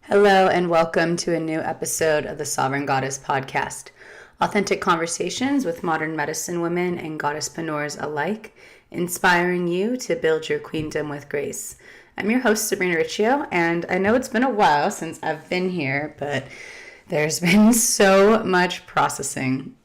Hello and welcome to a new episode of the Sovereign Goddess podcast. Authentic conversations with modern medicine women and goddesspreneurs alike, inspiring you to build your queendom with grace. I'm your host, Sabrina Riccio, and I know it's been a while since I've been here, but there's been so much processing.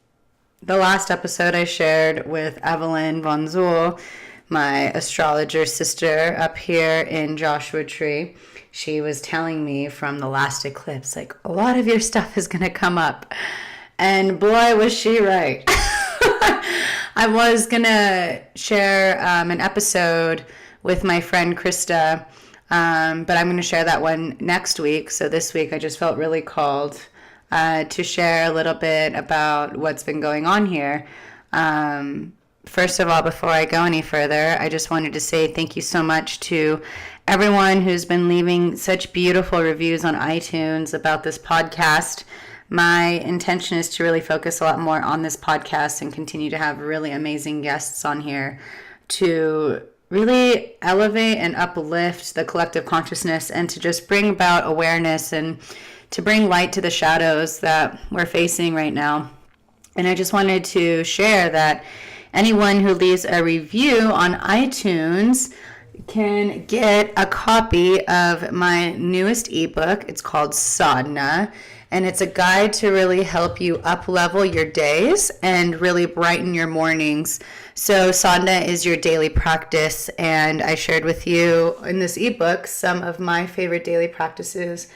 The last episode I shared with Evelyn Von Zuhl, my astrologer sister up here in Joshua Tree. She was telling me from the last eclipse, like, a lot of your stuff is going to come up. And boy, was she right. I was going to share an episode with my friend Krista, but I'm going to share that one next week. So this week I just felt really called to share a little bit about what's been going on here. First of all, before I go any further, I just wanted to say thank you so much to everyone who's been leaving such beautiful reviews on iTunes about this podcast. My intention is to really focus a lot more on this podcast and continue to have really amazing guests on here to really elevate and uplift the collective consciousness and to just bring about awareness and to bring light to the shadows that we're facing right now. And I just wanted to share that anyone who leaves a review on iTunes can get a copy of my newest ebook. It's called Sadhana, and it's a guide to really help you up-level your days and really brighten your mornings. So Sadhana is your daily practice, and I shared with you in this ebook some of my favorite daily practices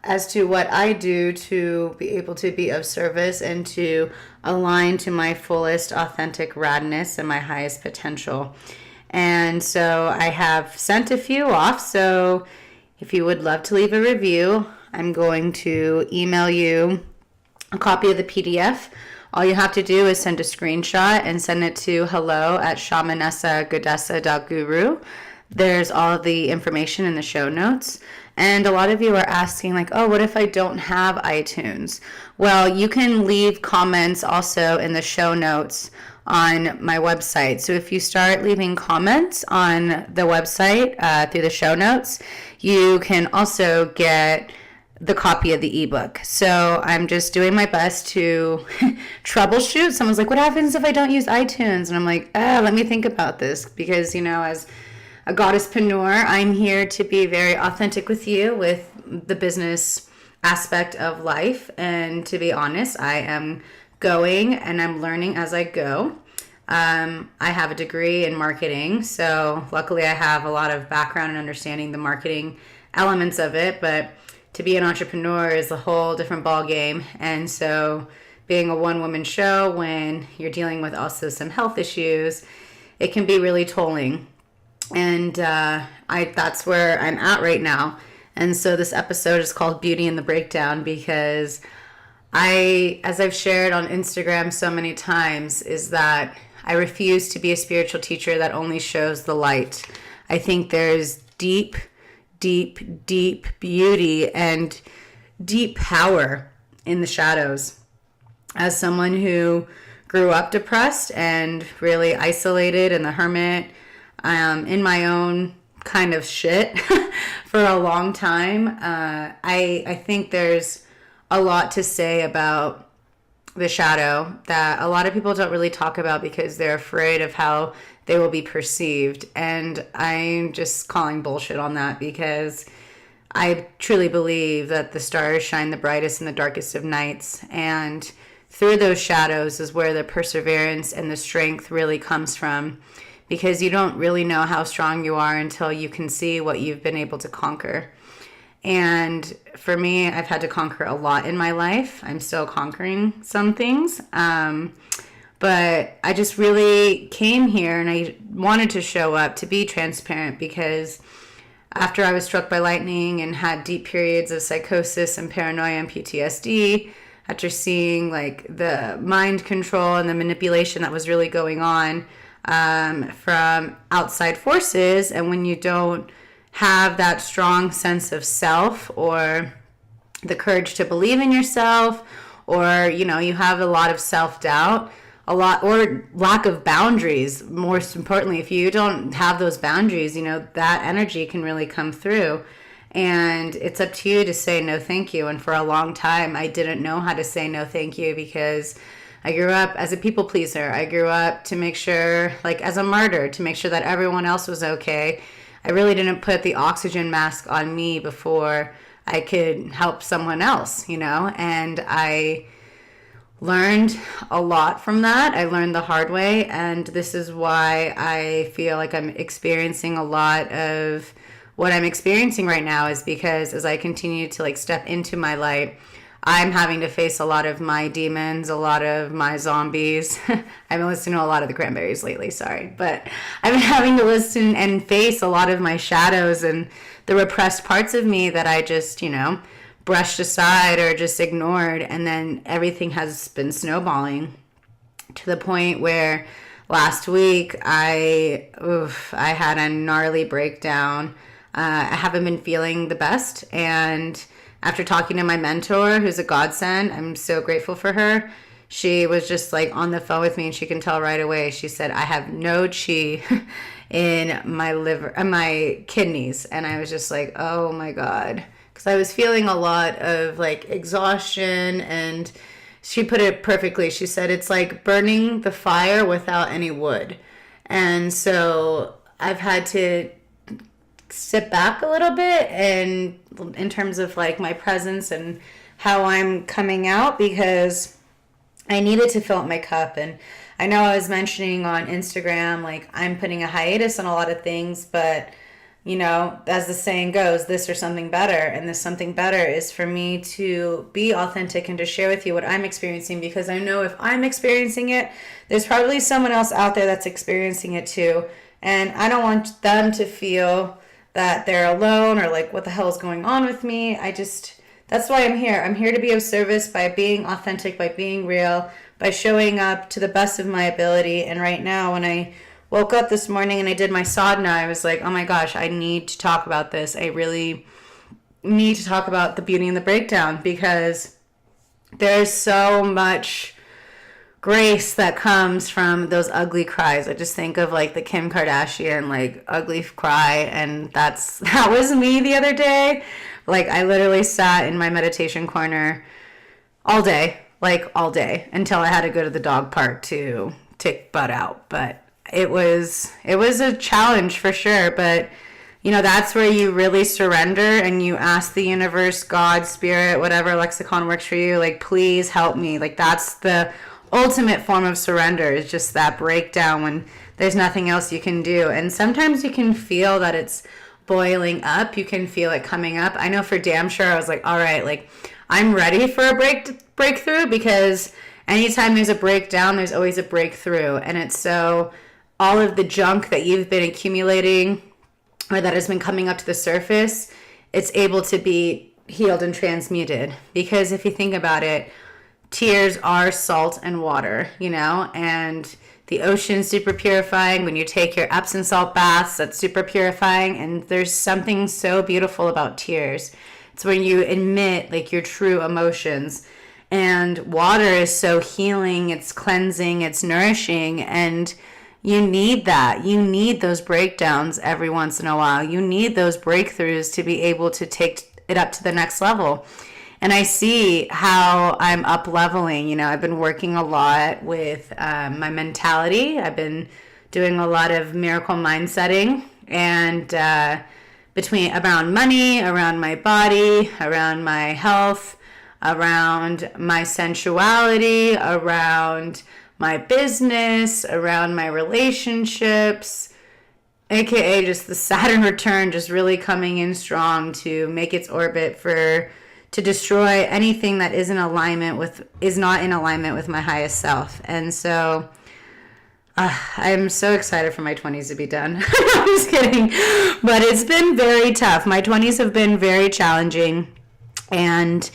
as to what I do to be able to be of service and to align to my fullest authentic radness and my highest potential. And so I have sent a few off. So if you would love to leave a review, I'm going to email you a copy of the PDF. All you have to do is send a screenshot and send it to hello@shamanessagodessa.guru. There's all of the information in the show notes. And a lot of you are asking, like, oh, what if I don't have iTunes? Well, you can leave comments also in the show notes on my website. So if you start leaving comments on the website through the show notes, you can also get the copy of the ebook. So I'm just doing my best to troubleshoot. Someone's like, what happens if I don't use iTunes? And I'm like, let me think about this, because, you know, as a goddesspreneur, I'm here to be very authentic with you with the business aspect of life. And to be honest, I am going and I'm learning as I go. I have a degree in marketing, so luckily I have a lot of background in understanding the marketing elements of it, but to be an entrepreneur is a whole different ball game. And so being a one-woman show, when you're dealing with also some health issues, it can be really tolling. And that's where I'm at right now. And so this episode is called Beauty in the Breakdown because as I've shared on Instagram so many times, is that I refuse to be a spiritual teacher that only shows the light. I think there's deep, deep, deep beauty and deep power in the shadows. As someone who grew up depressed and really isolated in the hermit, in my own kind of shit for a long time, I think there's a lot to say about the shadow that a lot of people don't really talk about because they're afraid of how they will be perceived. And I'm just calling bullshit on that because I truly believe that the stars shine the brightest in the darkest of nights. And through those shadows is where the perseverance and the strength really comes from, because you don't really know how strong you are until you can see what you've been able to conquer. And for me, I've had to conquer a lot in my life. I'm still conquering some things. But I just really came here and I wanted to show up to be transparent, because after I was struck by lightning and had deep periods of psychosis and paranoia and PTSD, after seeing like the mind control and the manipulation that was really going on from outside forces, and when you don't have that strong sense of self or the courage to believe in yourself, or you have a lot of self-doubt, a lot, or lack of boundaries. Most importantly, if you don't have those boundaries, that energy can really come through. And it's up to you to say no thank you. And for a long time, I didn't know how to say no thank you because I grew up as a people pleaser. I grew up to make sure, like as a martyr, to make sure that everyone else was okay. I really didn't put the oxygen mask on me before I could help someone else, and I learned a lot from that. I learned the hard way, and this is why I feel like I'm experiencing a lot of what I'm experiencing right now, is because as I continue to like step into my light, I'm having to face a lot of my demons, a lot of my zombies. I've been listening to a lot of the Cranberries lately, sorry. But I've been having to listen and face a lot of my shadows and the repressed parts of me that I just, brushed aside or just ignored. And then everything has been snowballing to the point where last week I had a gnarly breakdown. I haven't been feeling the best, and after talking to my mentor, who's a godsend, I'm so grateful for her. She was just like on the phone with me, and she can tell right away. She said, I have no chi in my liver, my kidneys. And I was just like, oh my God. Because I was feeling a lot of like exhaustion, and she put it perfectly. She said, it's like burning the fire without any wood. And so I've had to sit back a little bit, and in terms of like my presence and how I'm coming out, because I needed to fill up my cup. And I know I was mentioning on Instagram, like I'm putting a hiatus on a lot of things, but as the saying goes, this or something better. And this something better is for me to be authentic and to share with you what I'm experiencing, because I know if I'm experiencing it, there's probably someone else out there that's experiencing it too. And I don't want them to feel that they're alone or like, what the hell is going on with me? That's why I'm here. I'm here to be of service by being authentic, by being real, by showing up to the best of my ability. And right now, when I woke up this morning and I did my sadhana, I was like, oh my gosh, I need to talk about this. I really need to talk about the beauty and the breakdown, because there's so much grace that comes from those ugly cries. I just think of like the Kim Kardashian like ugly cry, and that was me the other day. Like I literally sat in my meditation corner all day until I had to go to the dog park to take butt out. But it was a challenge for sure. But that's where you really surrender and you ask the universe, God, spirit, whatever lexicon works for you, like, please help me. Like that's the ultimate form of surrender, is just that breakdown when there's nothing else you can do. And sometimes you can feel that it's boiling up. You can feel it coming up. I know for damn sure I was like, all right, like I'm ready for a breakthrough, because anytime there's a breakdown, there's always a breakthrough. And it's so all of the junk that you've been accumulating or that has been coming up to the surface, it's able to be healed and transmuted. Because if you think about it, tears are salt and water, and the ocean's super purifying. When you take your Epsom salt baths, that's super purifying. And there's something so beautiful about tears. It's when you admit like your true emotions. And water is so healing, it's cleansing, it's nourishing. And you need that. You need those breakdowns every once in a while. You need those breakthroughs to be able to take it up to the next level. And I see how I'm up leveling. I've been working a lot with my mentality. I've been doing a lot of miracle mind setting, and around money, around my body, around my health, around my sensuality, around my business, around my relationships, aka just the Saturn return just really coming in strong to make its orbit to destroy anything that is not in alignment with my highest self. And so I'm so excited for my 20s to be done. I'm just kidding. But it's been very tough. My 20s have been very challenging. And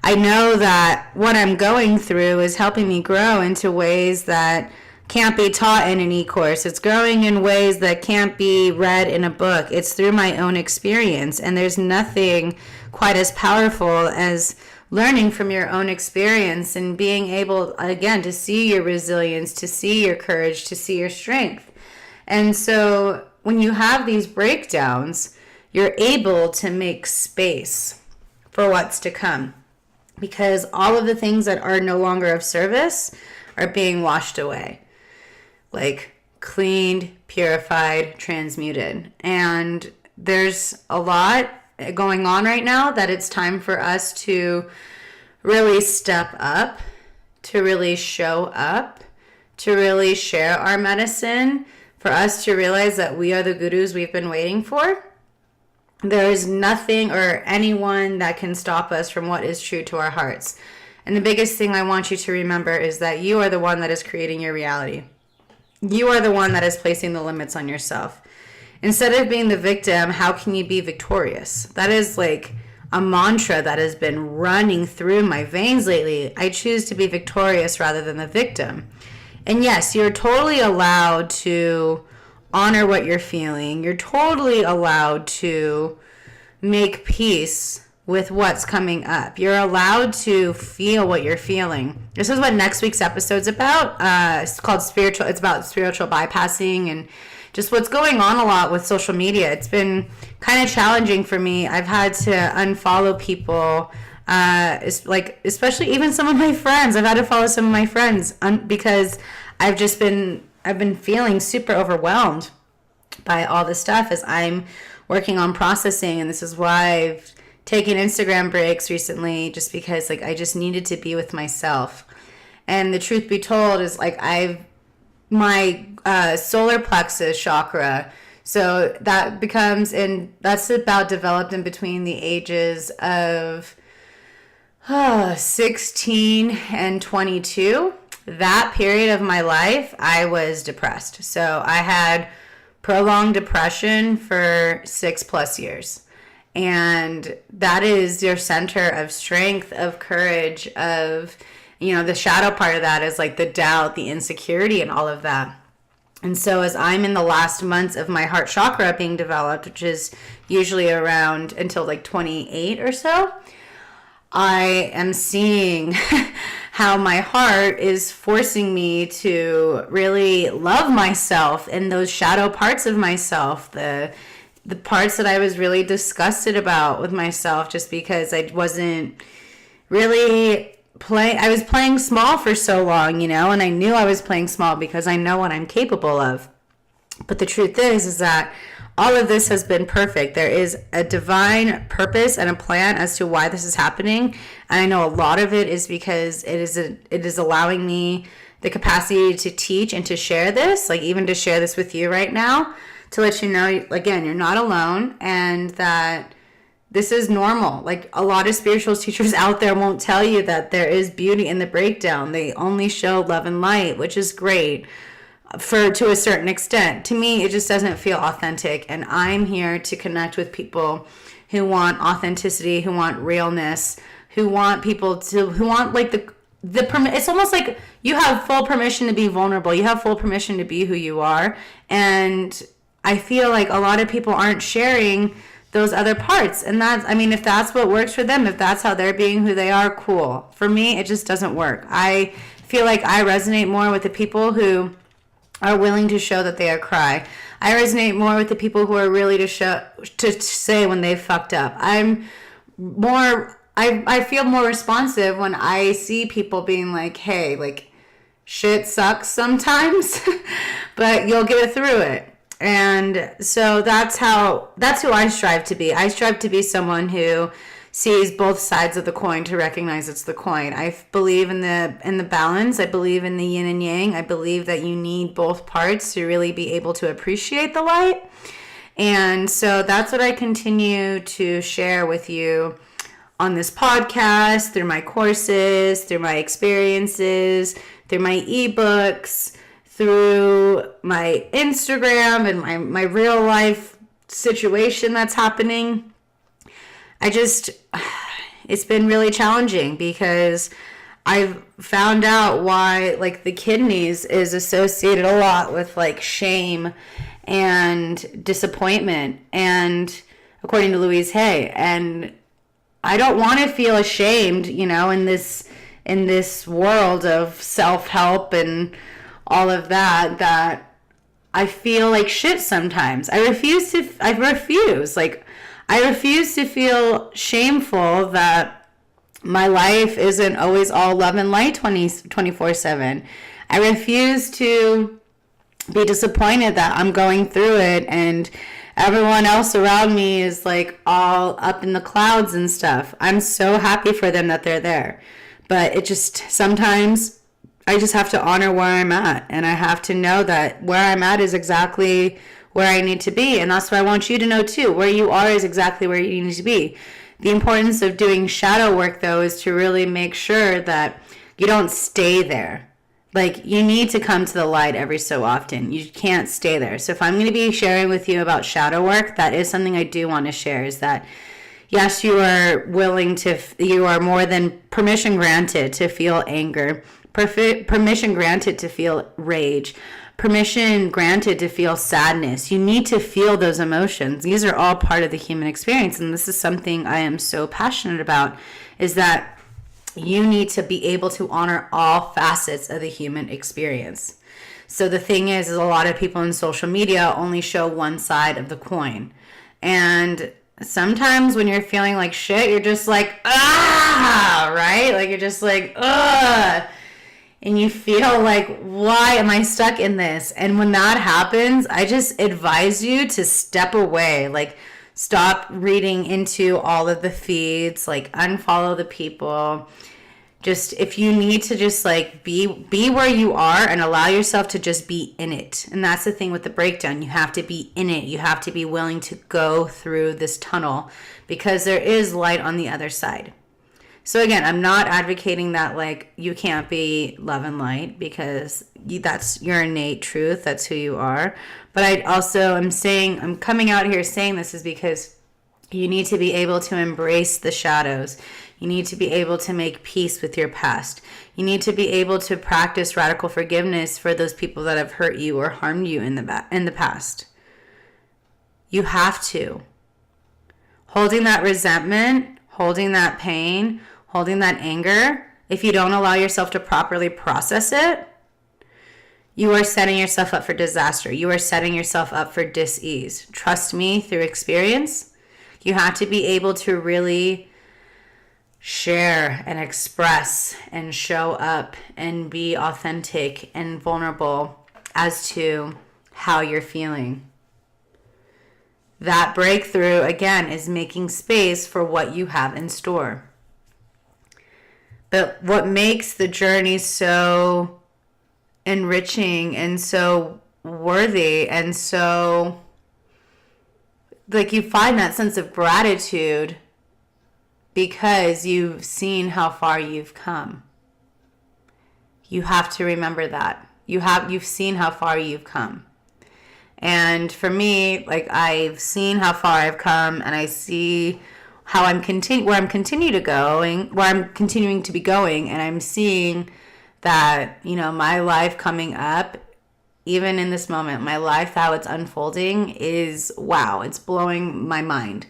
I know that what I'm going through is helping me grow into ways that can't be taught in an e-course. It's growing in ways that can't be read in a book. It's through my own experience. And there's nothing quite as powerful as learning from your own experience and being able, again, to see your resilience, to see your courage, to see your strength. And so when you have these breakdowns, you're able to make space for what's to come, because all of the things that are no longer of service are being washed away, like cleaned, purified, transmuted. And there's a lot going on right now that it's time for us to really step up, to really show up, to really share our medicine, for us to realize that we are the gurus we've been waiting for. There is nothing or anyone that can stop us from what is true to our hearts. And the biggest thing I want you to remember is that you are the one that is creating your reality. You are the one that is placing the limits on yourself. Instead of being the victim, how can you be victorious? That is like a mantra that has been running through my veins lately. I choose to be victorious rather than the victim. And yes, you're totally allowed to honor what you're feeling. You're totally allowed to make peace with what's coming up. You're allowed to feel what you're feeling. This is what next week's episode's about. It's called spiritual. It's about spiritual bypassing and just what's going on a lot with social media. It's been kind of challenging for me. I've had to unfollow people, especially even some of my friends. I've had to follow some of my friends because I've been feeling super overwhelmed by all this stuff as I'm working on processing. And this is why I've taken Instagram breaks recently, just because like I just needed to be with myself. And the truth be told is like my solar plexus chakra, so that's about developed in between the ages of 16 and 22. That period of my life, I was depressed. So I had prolonged depression for 6+ years. And that is your center of strength, of courage, of, the shadow part of that is like the doubt, the insecurity, and all of that. And so as I'm in the last months of my heart chakra being developed, which is usually around until like 28 or so, I am seeing how my heart is forcing me to really love myself and those shadow parts of myself, the parts that I was really disgusted about with myself, just because I wasn't really I was playing small for so long, and I knew I was playing small because I know what I'm capable of. But the truth is that all of this has been perfect. There is a divine purpose and a plan as to why this is happening. And I know a lot of it is because it is allowing me the capacity to teach and to share this, like even to share this with you right now, to let you know, again, you're not alone and that this is normal. Like a lot of spiritual teachers out there won't tell you that there is beauty in the breakdown. They only show love and light, which is great to a certain extent. To me, it just doesn't feel authentic. And I'm here to connect with people who want authenticity, who want realness, who want like it's almost like you have full permission to be vulnerable. You have full permission to be who you are. And I feel like a lot of people aren't sharing those other parts. And if that's what works for them, if that's how they're being who they are, cool. For me, it just doesn't work. I feel like I resonate more with the people who are willing to show that they are cry. I resonate more with the people who are really to say when they've fucked up. I feel more responsive when I see people being like, hey, like shit sucks sometimes, but you'll get through it. And so that's who I strive to be. I strive to be someone who sees both sides of the coin to recognize it's the coin. I believe in the balance. I believe in the yin and yang. I believe that you need both parts to really be able to appreciate the light. And so that's what I continue to share with you on this podcast, through my courses, through my experiences, through my ebooks, through my Instagram and my real life situation that's happening. It's been really challenging because I've found out why like the kidneys is associated a lot with like shame and disappointment, and according to Louise Hay, and I don't want to feel ashamed, in this world of self-help and all of that I feel like shit sometimes. I refuse. Like, I refuse to feel shameful that my life isn't always all love and light 24/7. I refuse to be disappointed that I'm going through it and everyone else around me is like all up in the clouds and stuff. I'm so happy for them that they're there. But it just, sometimes I just have to honor where I'm at. And I have to know that where I'm at is exactly where I need to be. And that's what I want you to know too. Where you are is exactly where you need to be. The importance of doing shadow work, though, is to really make sure that you don't stay there. Like, you need to come to the light every so often. You can't stay there. So if I'm going to be sharing with you about shadow work, that is something I do want to share, is that yes, you are willing to, you are more than permission granted to feel anger, permission granted to feel rage, permission granted to feel sadness. You need to feel those emotions. These are all part of the human experience. And this is something I am so passionate about, is that you need to be able to honor all facets of the human experience. So the thing is a lot of people in social media only show one side of the coin. And sometimes when you're feeling like shit, you're just like, right? Like, you're just like, and you feel like, why am I stuck in this? And when that happens, I just advise you to step away. Like, stop reading into all of the feeds, like unfollow the people. Just, if you need to just like be where you are and allow yourself to just be in it. And that's the thing with the breakdown. You have to be in it. You have to be willing to go through this tunnel, because there is light on the other side. So again, I'm not advocating that like you can't be love and light, because that's your innate truth. That's who you are. But I also am saying, I'm coming out here saying this is because you need to be able to embrace the shadows. You need to be able to make peace with your past. You need to be able to practice radical forgiveness for those people that have hurt you or harmed you in the past. You have to. Holding that resentment, holding that pain, holding that anger, if you don't allow yourself to properly process it, you are setting yourself up for disaster. You are setting yourself up for dis-ease. Trust me, through experience, you have to be able to really share and express and show up and be authentic and vulnerable as to how you're feeling. That breakthrough, again, is making space for what you have in store. But what makes the journey so enriching and so worthy and so, like, you find that sense of gratitude because you've seen how far you've come. You have to remember that. You've seen how far you've come. And for me, like, I've seen how far I've come, and I see how where I'm continuing to be going, and I'm seeing that, my life coming up, even in this moment, my life, how it's unfolding is, wow, it's blowing my mind.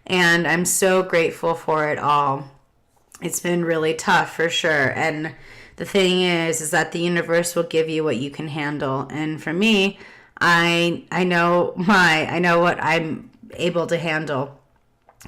And I'm so grateful for it all. It's been really tough, for sure. And the thing is that the universe will give you what you can handle. And for me, I know what I'm able to handle.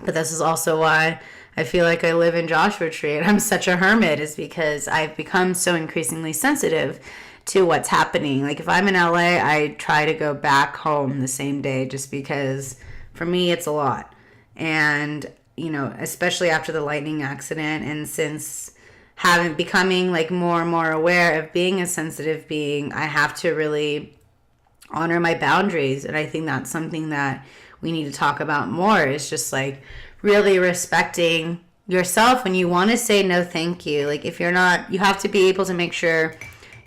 But this is also why I feel like I live in Joshua Tree and I'm such a hermit, is because I've become so increasingly sensitive to what's happening. Like, if I'm in LA, I try to go back home the same day, just because for me it's a lot. And, especially after the lightning accident, and since becoming like more and more aware of being a sensitive being, I have to really honor my boundaries. And I think that's something that we need to talk about more, is just like really respecting yourself when you want to say no thank you. Like, if you're not, you have to be able to make sure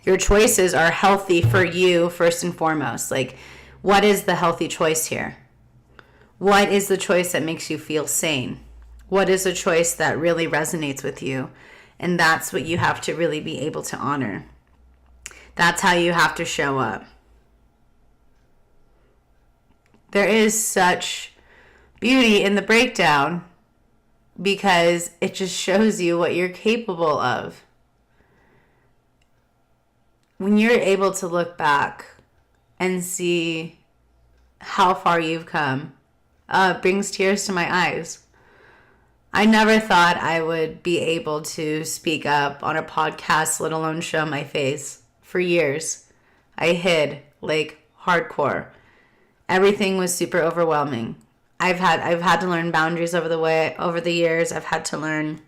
your choices are healthy for you first and foremost. Like, what is the healthy choice here? What is the choice that makes you feel sane? What is a choice that really resonates with you? And that's what you have to really be able to honor. That's how you have to show up. There is such beauty in the breakdown, because it just shows you what you're capable of. When you're able to look back and see how far you've come, brings tears to my eyes. I never thought I would be able to speak up on a podcast, let alone show my face. For years, I hid like hardcore. Everything was super overwhelming. I've had to learn boundaries over the years. I've had to learn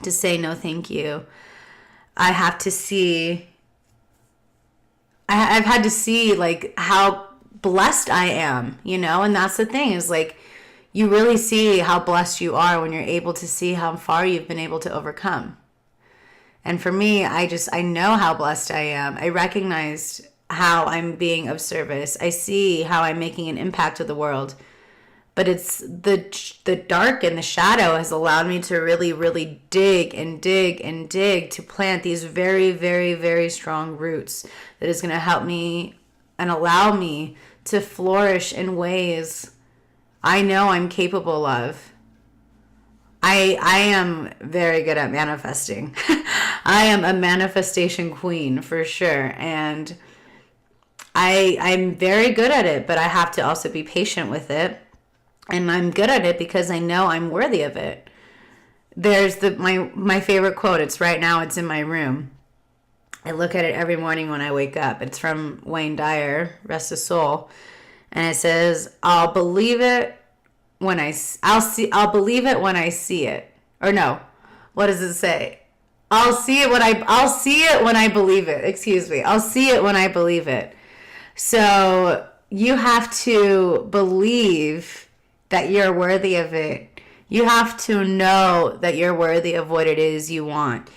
to say no thank you. I've had to see like how blessed I am, and that's the thing is like you really see how blessed you are when you're able to see how far you've been able to overcome. And for me, I know how blessed I am. I recognized how I'm being of service. I see how I'm making an impact to the world. But it's the dark and the shadow has allowed me to really, really dig and dig and dig to plant these very, very, very strong roots that is going to help me and allow me to flourish in ways I know I'm capable of. I am very good at manifesting. I am a manifestation queen for sure. And I'm very good at it, but I have to also be patient with it. And I'm good at it because I know I'm worthy of it. There's my favorite quote. It's in my room. I look at it every morning when I wake up. It's from Wayne Dyer, rest his soul. And it says, I'll believe it when I'll believe it when I see it. Or no, what does it say? I'll see it when I believe it. Excuse me. I'll see it when I believe it. So you have to believe that you're worthy of it. You have to know that you're worthy of what it is you want.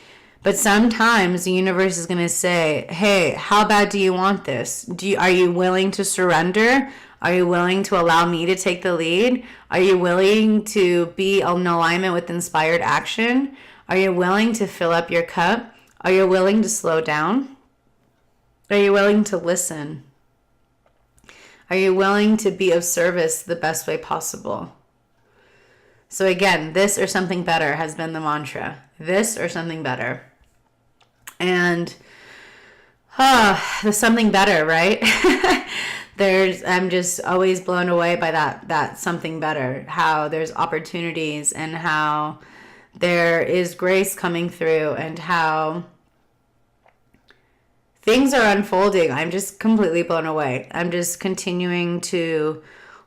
But sometimes the universe is going to say, hey, how bad do you want this? Are you willing to surrender? Are you willing to allow me to take the lead? Are you willing to be in alignment with inspired action? Are you willing to fill up your cup? Are you willing to slow down? Are you willing to listen? Are you willing to be of service the best way possible? So again, this or something better has been the mantra. This or something better. And the something better, right? I'm just always blown away by that something better. How there's opportunities and how there is grace coming through and how things are unfolding. I'm just completely blown away. I'm just continuing to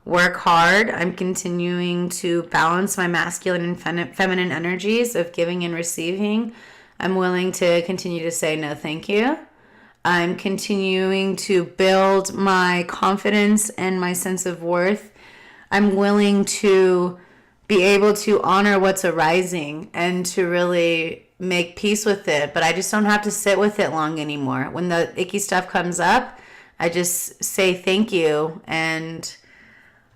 work hard. I'm continuing to balance my masculine and feminine energies of giving and receiving. I'm willing to continue to say no thank you. I'm continuing to build my confidence and my sense of worth. I'm willing to be able to honor what's arising and to really make peace with it, but I just don't have to sit with it long anymore. When the icky stuff comes up, I just say thank you and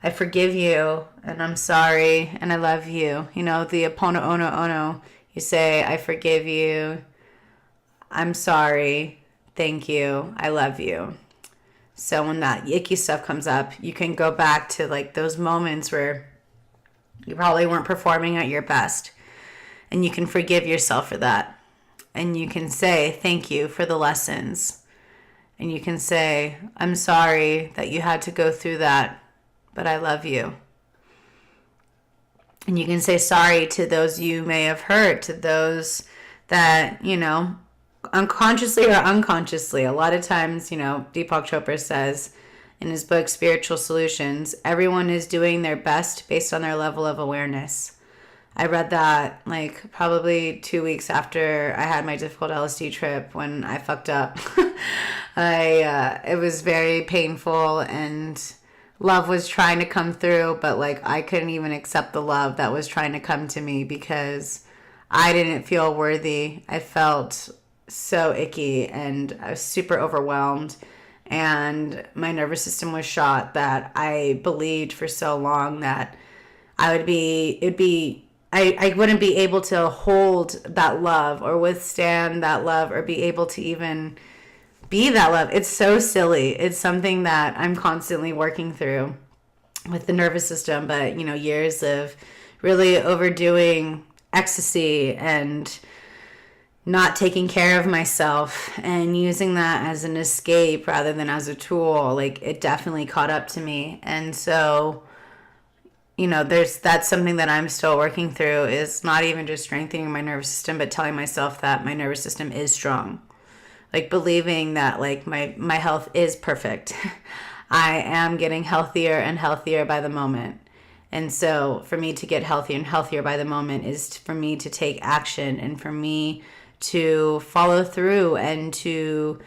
I forgive you and I'm sorry and I love you. The Opono Ono Ono, you say, I forgive you, I'm sorry, thank you, I love you. So when that icky stuff comes up, you can go back to like those moments where you probably weren't performing at your best. And you can forgive yourself for that. And you can say thank you for the lessons. And you can say, I'm sorry that you had to go through that, but I love you. And you can say sorry to those you may have hurt, to those that, unconsciously or unconsciously. A lot of times, Deepak Chopra says in his book, Spiritual Solutions, everyone is doing their best based on their level of awareness. I read that like probably 2 weeks after I had my difficult LSD trip when I fucked up. It was very painful and love was trying to come through, but like I couldn't even accept the love that was trying to come to me because I didn't feel worthy. I felt so icky and I was super overwhelmed and my nervous system was shot that I believed for so long that I wouldn't be able to hold that love or withstand that love or be able to even be that love. It's so silly. It's something that I'm constantly working through with the nervous system, but years of really overdoing ecstasy and not taking care of myself and using that as an escape rather than as a tool, like it definitely caught up to me. And so that's something that I'm still working through, is not even just strengthening my nervous system, but telling myself that my nervous system is strong. Like believing that like my health is perfect. I am getting healthier and healthier by the moment. And so for me to get healthier and healthier by the moment is for me to take action, and for me to follow through and to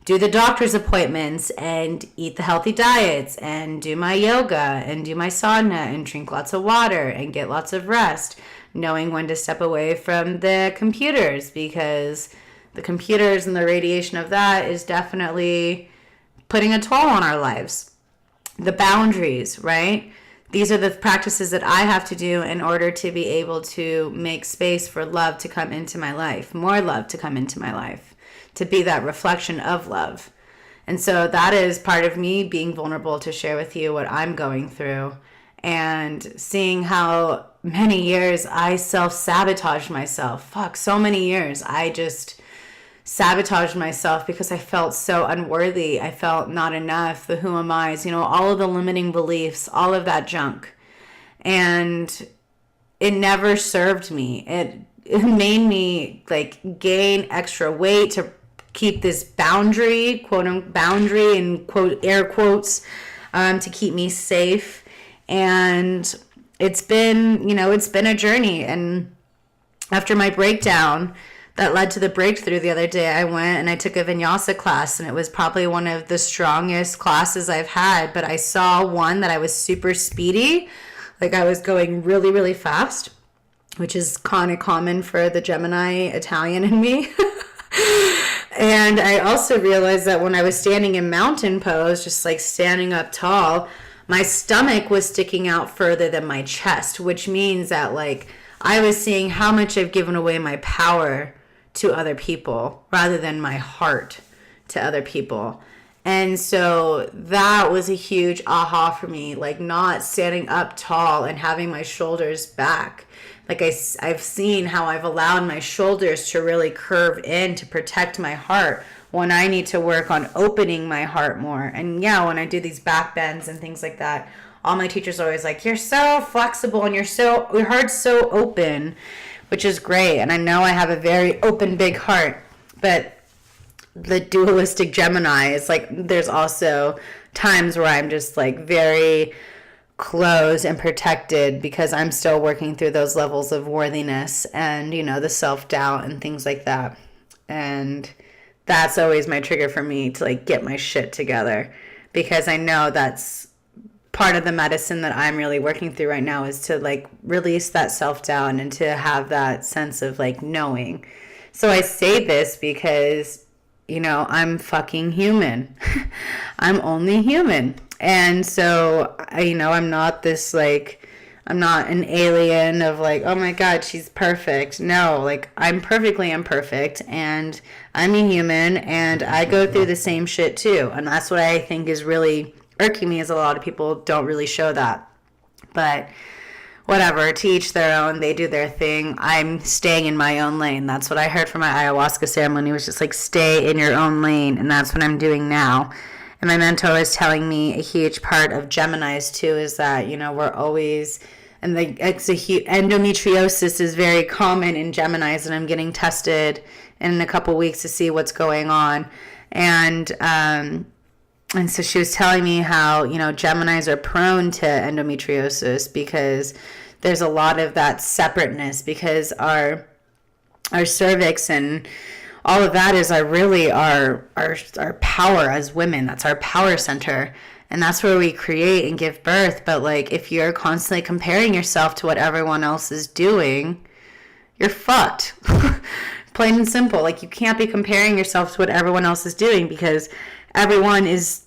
do the doctor's appointments and eat the healthy diets and do my yoga and do my sauna and drink lots of water and get lots of rest, knowing when to step away from the computers, because the computers and the radiation of that is definitely putting a toll on our lives. The boundaries, right? These are the practices that I have to do in order to be able to make space for love to come into my life, more love to come into my life, to be that reflection of love. And so that is part of me being vulnerable to share with you what I'm going through, and seeing how many years I self-sabotaged myself. So many years I just sabotaged myself because I felt so unworthy. I felt not enough. The who am I's, all of the limiting beliefs, all of that junk. And it never served me. It made me like gain extra weight to keep this boundary, boundary in quote air quotes, to keep me safe. And it's been a journey. And after my breakdown that led to the breakthrough the other day, I went and I took a vinyasa class, and it was probably one of the strongest classes I've had. But I saw one that I was super speedy, like I was going really, really fast, which is kind of common for the Gemini Italian in me. And I also realized that when I was standing in mountain pose, just like standing up tall, my stomach was sticking out further than my chest, which means that like I was seeing how much I've given away my power to other people rather than my heart to other people. And so that was a huge aha for me, like not standing up tall and having my shoulders back. Like I've seen how I've allowed my shoulders to really curve in to protect my heart when I need to work on opening my heart more. And yeah, when I do these back bends and things like that, all my teachers are always like, you're so flexible and your heart's so open, which is great. And I know I have a very open, big heart, but the dualistic Gemini is like, there's also times where I'm just like very closed and protected because I'm still working through those levels of worthiness and, the self-doubt and things like that. And that's always my trigger for me to like get my shit together, because I know that's part of the medicine that I'm really working through right now, is to like release that self-doubt and to have that sense of like knowing. So I say this because, I'm fucking human. I'm only human. And so, I'm not this like, I'm not an alien of like, oh my God, she's perfect. No, like I'm perfectly imperfect, and I'm a human, and I go through the same shit too. And that's what I think is really irking me, is a lot of people don't really show that. But whatever, to each their own, they do their thing. I'm staying in my own lane. That's what I heard from my ayahuasca ceremony, was just like, stay in your own lane. And that's what I'm doing now. And my mentor is telling me a huge part of Geminis too is that, we're always, and endometriosis is very common in Geminis, and I'm getting tested in a couple weeks to see what's going on. And so she was telling me how, Geminis are prone to endometriosis because there's a lot of that separateness, because our cervix and all of that is our power as women. That's our power center. And that's where we create and give birth. But like, if you're constantly comparing yourself to what everyone else is doing, you're fucked. Plain and simple. Like, you can't be comparing yourself to what everyone else is doing, because everyone is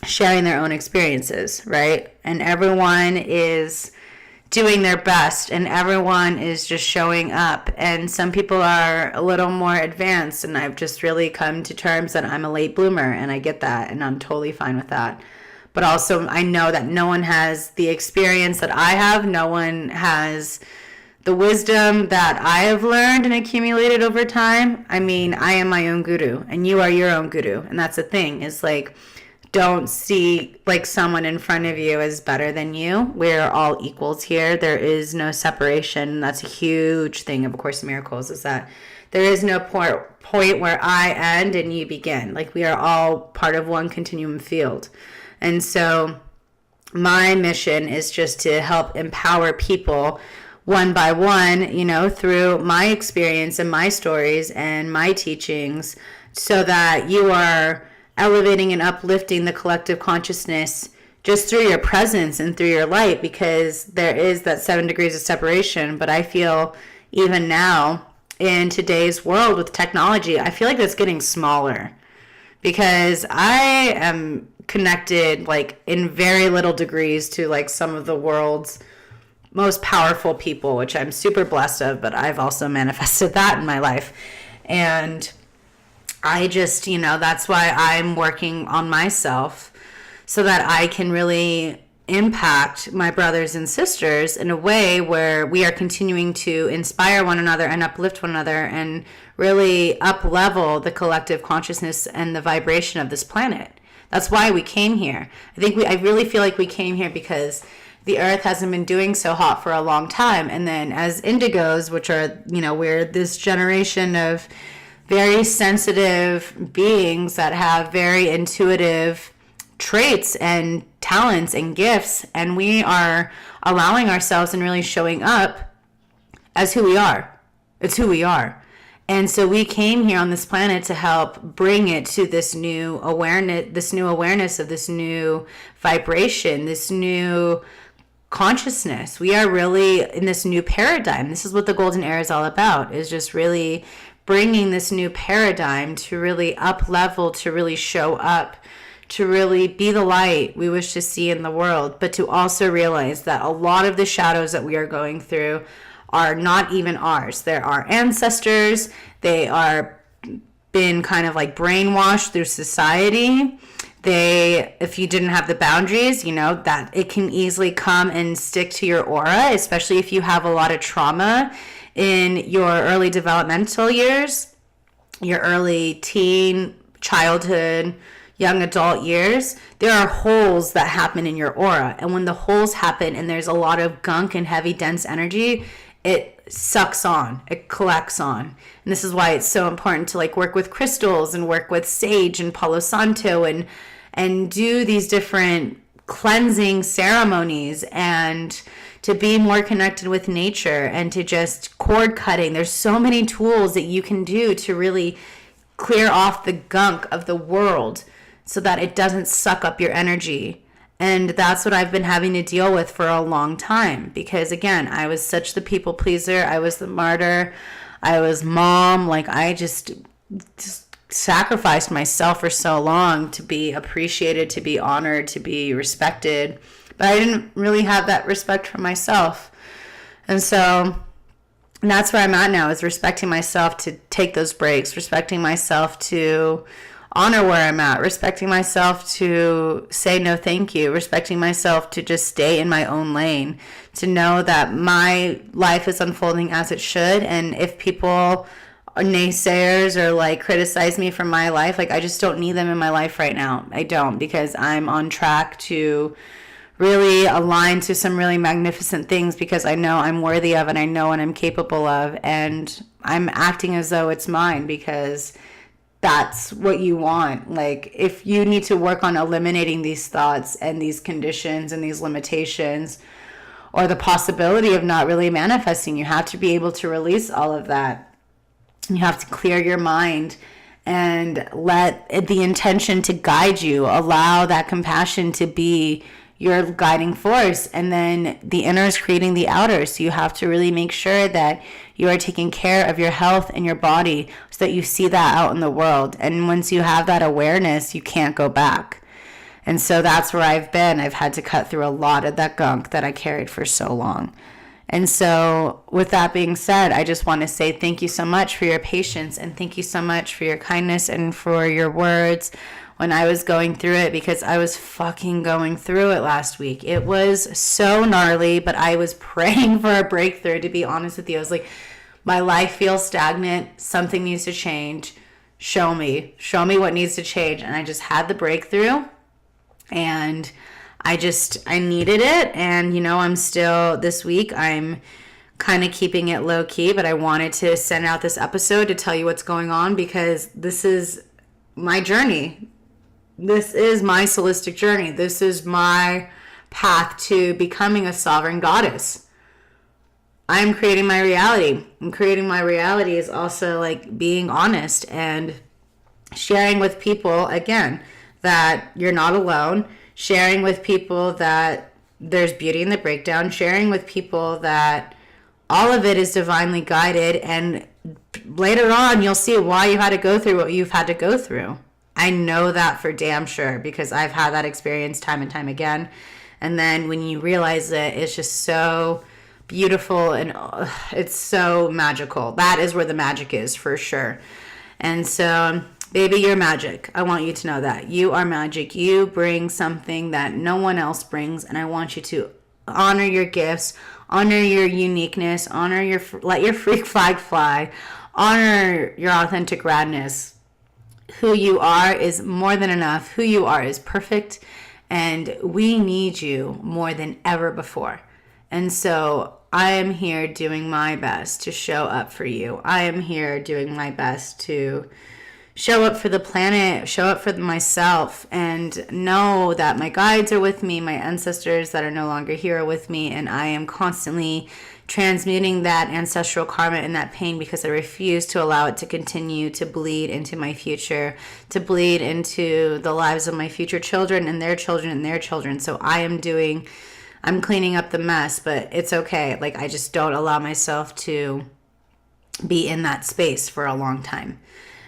sharing their own experiences, right? And everyone is doing their best, and everyone is just showing up. And some people are a little more advanced, and I've just really come to terms that I'm a late bloomer, and I get that, and I'm totally fine with that. But also, I know that no one has the experience that I have. No one has the wisdom that I have learned and accumulated over time. I mean, I am my own guru, and you are your own guru. And that's the thing, is like, don't see like someone in front of you as better than you. We're all equals here. There is no separation. That's a huge thing of A Course in Miracles, is that there is no point where I end and you begin. Like, we are all part of one continuum field. And so my mission is just to help empower people one by one, you know, through my experience and my stories and my teachings, so that you are elevating and uplifting the collective consciousness just through your presence and through your light, because there is that 7 degrees of separation. But I feel even now in today's world with technology, I feel like that's getting smaller, because I am connected like in very little degrees to like some of the world's most powerful people, which I'm super blessed of, but I've also manifested that in my life. And I just, you know, that's why I'm working on myself, so that I can really impact my brothers and sisters in a way where we are continuing to inspire one another and uplift one another and really up-level the collective consciousness and the vibration of this planet. That's why we came here. I really feel like we came here because the earth hasn't been doing so hot for a long time. And then as indigos, which are, you know, we're this generation of very sensitive beings that have very intuitive traits and talents and gifts, and we are allowing ourselves and really showing up as who we are. It's who we are. And so we came here on this planet to help bring it to this new awareness of this new vibration, this new consciousness. We are really in this new paradigm. This is what the golden era is all about, is just really bringing this new paradigm to really up level, to really show up, to really be the light we wish to see in the world, but to also realize that a lot of the shadows that we are going through are not even ours. They're our ancestors. They are been kind of like brainwashed through society. If you didn't have the boundaries, you know, that it can easily come and stick to your aura, especially if you have a lot of trauma in your early developmental years, your early teen, childhood, young adult years. There are holes that happen in your aura. And when the holes happen and there's a lot of gunk and heavy, dense energy, it sucks on, it collects on. And this is why it's so important to like work with crystals and work with sage and Palo Santo and do these different cleansing ceremonies, and to be more connected with nature, and to just cord cutting. There's so many tools that you can do to really clear off the gunk of the world so that it doesn't suck up your energy. And that's what I've been having to deal with for a long time, because again, I was such the people pleaser. I was the martyr. I was mom. Like, I just sacrificed myself for so long to be appreciated, to be honored, to be respected. But I didn't really have that respect for myself. And so that's where I'm at now, is respecting myself to take those breaks, respecting myself to honor where I'm at, respecting myself to say no thank you, respecting myself to just stay in my own lane, to know that my life is unfolding as it should. And if people are naysayers or like criticize me for my life, like, I just don't need them in my life right now. I don't, because I'm on track to really align to some really magnificent things, because I know I'm worthy of, and I know what I'm capable of, and I'm acting as though it's mine, because that's what you want. Like, if you need to work on eliminating these thoughts and these conditions and these limitations, or the possibility of not really manifesting, you have to be able to release all of that. You have to clear your mind and let the intention to guide you. Allow that compassion to be your guiding force, and then the inner is creating the outer. So you have to really make sure that you are taking care of your health and your body, so that you see that out in the world. And once you have that awareness, you can't go back. And so that's where I've been. I've had to cut through a lot of that gunk that I carried for so long. And so with that being said, I just want to say thank you so much for your patience, and thank you so much for your kindness and for your words when I was going through it, because I was fucking going through it last week. It was so gnarly, but I was praying for a breakthrough, to be honest with you. I was like, my life feels stagnant. Something needs to change. Show me what needs to change. And I just had the breakthrough. And I needed it. And, this week I'm kind of keeping it low key, but I wanted to send out this episode to tell you what's going on, because this is my journey. This is my solistic journey. This is my path to becoming a sovereign goddess. I'm creating my reality. And creating my reality is also like being honest and sharing with people, again, that you're not alone. Sharing with people that there's beauty in the breakdown. Sharing with people that all of it is divinely guided. And later on, you'll see why you had to go through what you've had to go through. I know that for damn sure, because I've had that experience time and time again. And then when you realize it, it's just so beautiful and it's so magical. That is where the magic is, for sure. And so, baby, you're magic. I want you to know that. You are magic. You bring something that no one else brings, and I want you to honor your gifts, honor your uniqueness, let your freak flag fly, honor your authentic radness. Who you are is more than enough. Who you are is perfect, and we need you more than ever before. And so I am here doing my best to show up for you. I am here doing my best to show up for the planet, show up for myself, and know that my guides are with me, my ancestors that are no longer here are with me, and I am constantly transmuting that ancestral karma and that pain, because I refuse to allow it to continue to bleed into my future, to bleed into the lives of my future children and their children and their children. So I'm cleaning up the mess, but it's okay. Like, I just don't allow myself to be in that space for a long time.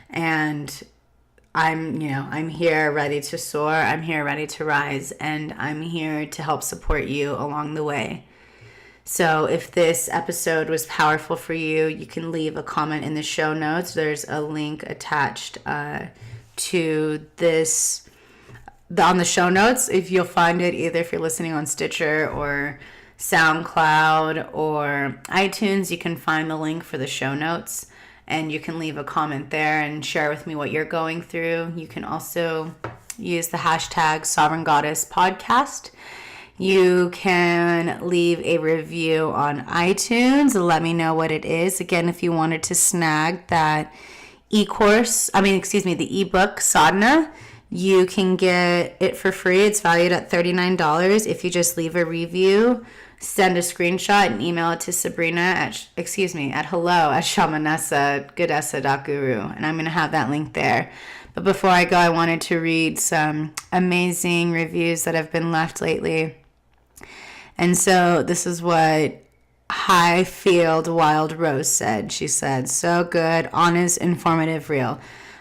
And I'm here ready to soar. I'm here ready to rise, and I'm here to help support you along the way. So if this episode was powerful for you, you can leave a comment in the show notes. There's a link attached to this on the show notes. If you'll find it, either if you're listening on Stitcher or SoundCloud or iTunes, you can find the link for the show notes, and you can leave a comment there and share with me what you're going through. You can also use the hashtag Sovereign Goddess Podcast. You can leave a review on iTunes. Let me know what it is. Again, if you wanted to snag that the ebook Sadhana, you can get it for free. It's valued at $39. If you just leave a review, send a screenshot and email it to Sabrina at hello@shamanessa.guru, and I'm going to have that link there. But before I go, I wanted to read some amazing reviews that have been left lately. And so this is what Highfield Wild Rose said. She said, "So good, honest, informative, real.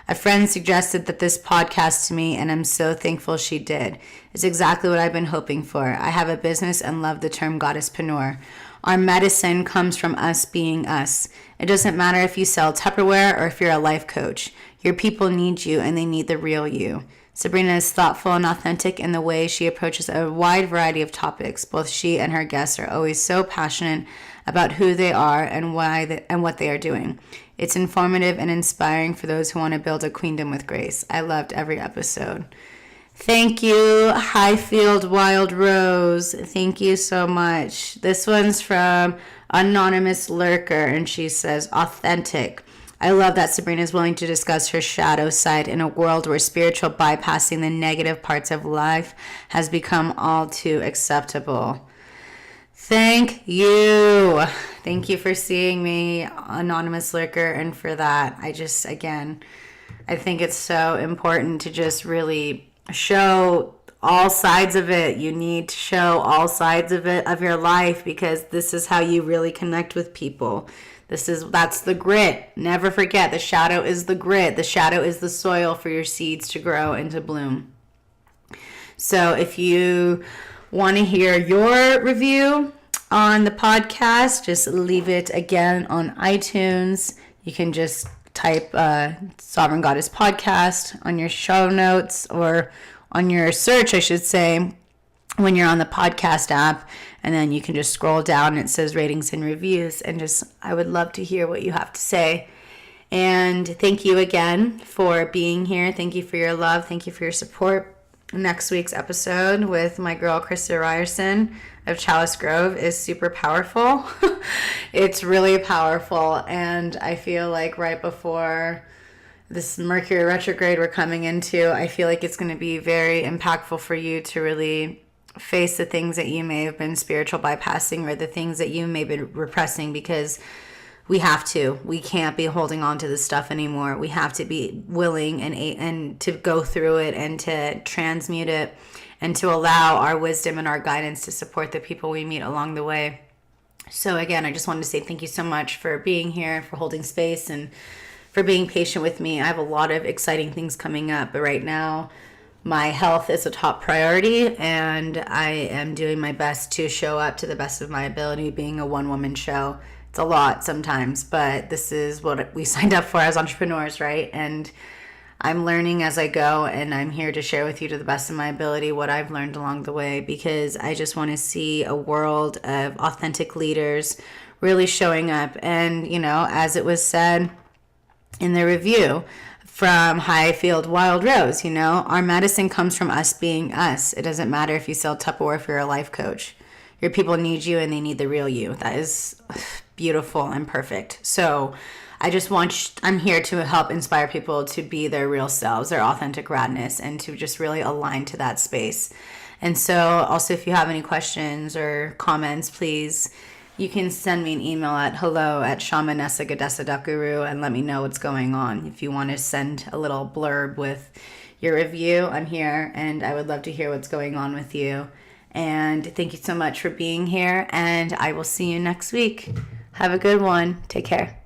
A friend suggested that this podcast to me, and I'm so thankful she did. It's exactly what I've been hoping for. I have a business and love the term goddesspreneur. Our medicine comes from us being us. It doesn't matter if you sell Tupperware or if you're a life coach. Your people need you, and they need the real you. Sabrina is thoughtful and authentic in the way she approaches a wide variety of topics. Both she and her guests are always so passionate about who they are and what they are doing. It's informative and inspiring for those who want to build a queendom with grace. I loved every episode." Thank you, Highfield Wild Rose. Thank you so much. This one's from Anonymous Lurker, and she says, "Authentic. I love that Sabrina is willing to discuss her shadow side in a world where spiritual bypassing the negative parts of life has become all too acceptable." Thank you. Thank you for seeing me, Anonymous Lurker, and for that. I think it's so important to just really show all sides of it. You need to show all sides of it, of your life, because this is how you really connect with people. That's the grit. Never forget, the shadow is the grit. The shadow is the soil for your seeds to grow and to bloom. So if you want to hear your review on the podcast, just leave it again on iTunes. You can just type Sovereign Goddess Podcast on your show notes, or on your search, I should say, when you're on the podcast app, and then you can just scroll down and it says ratings and reviews, and I would love to hear what you have to say. And thank you again for being here. Thank you for your love. Thank you for your support. next week's episode with my girl Krista Ryerson of Chalice Grove is super powerful. It's really powerful, and I feel like right before this Mercury retrograde we're coming into, I feel like it's going to be very impactful for you to really face the things that you may have been spiritual bypassing, or the things that you may have been repressing, because we can't be holding on to this stuff anymore. We have to be willing and to go through it and to transmute it, and to allow our wisdom and our guidance to support the people we meet along the way. So again, I just wanted to say thank you so much for being here, for holding space, and for being patient with me. I have a lot of exciting things coming up, but right now my health is a top priority, and I am doing my best to show up to the best of my ability, being a one-woman show. It's a lot sometimes, but this is what we signed up for as entrepreneurs, right? And I'm learning as I go, and I'm here to share with you to the best of my ability what I've learned along the way, because I just want to see a world of authentic leaders really showing up. And, as it was said in the review from Highfield Wild Rose, our medicine comes from us being us. It doesn't matter if you sell Tupperware, if you're a life coach. Your people need you, and they need the real you. That is beautiful and perfect. So I'm here to help inspire people to be their real selves, their authentic radness, and to just really align to that space. And so also, if you have any questions or comments, please, you can send me an email at hello@shamanessagadesa.guru and let me know what's going on. If you want to send a little blurb with your review, I'm here, and I would love to hear what's going on with you. And thank you so much for being here, and I will see you next week. Have a good one. Take care.